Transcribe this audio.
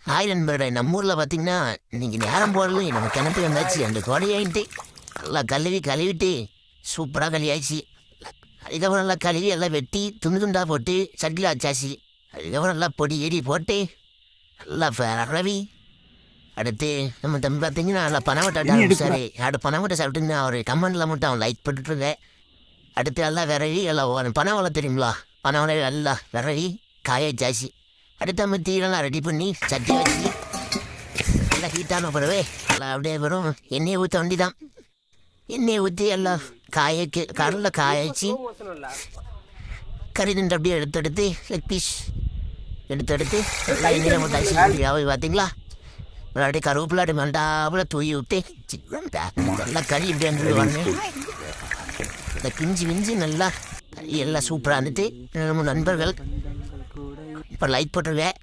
Hi நண்பர்களே, நம்ம ஊரில் பார்த்தீங்கன்னா இன்றைக்கி நேரம் போடல நம்ம கிணத்து வந்தாச்சு. அந்த கொடையாயிட்டு நல்லா கழுவிட்டு சூப்பராக கழுவியாச்சு. அதுக்கப்புறம் நல்லா கழுவி எல்லாம் வெட்டி துண்டாக போட்டு சட்டியில் வச்சாச்சு. அதுக்கப்புறம் நல்லா பொடி ஏடி போட்டு நல்லா ரவி அடுத்து நம்ம தம்பி பார்த்தீங்கன்னா நல்லா பனவட்டை சரி பனவட்டை சாப்பிட்டுங்கன்னா அவர் கமெண்டில் மட்டும் அவன் லைக் போட்டுட்ருக்கேன். அடுத்து எல்லாம் விரவி எல்லாம் பனவலை தெரியுங்களா, பனவலை எல்லாம் விரவி காய வச்சாச்சு. அடுத்த நம்ம தீரெல்லாம் ரெடி பண்ணி சட்டி வச்சு நல்லா ஹீட்டான பிறவே நல்லா அப்படியே வரும் எண்ணெயை ஊற்ற வண்டி தான். எண்ணெயை ஊற்றி எல்லாம் கடலில் காய வச்சு கறி நின்று அப்படியே எடுத்து லெக் பீஸ் எடுத்து நல்லா எண்ணெயில் மட்டும் அரிசி பார்த்தீங்களா, அப்படியே கருவேப்பிலாடி மண்டாவில் தூவி விட்டு நல்லா கறி இப்படி வந்து இந்த பிஞ்சு நல்லா கறி எல்லாம் சூப்பராக இருந்துட்டு நம்ம நண்பர்கள் இப்போ லைக் போட்டுருவேன்.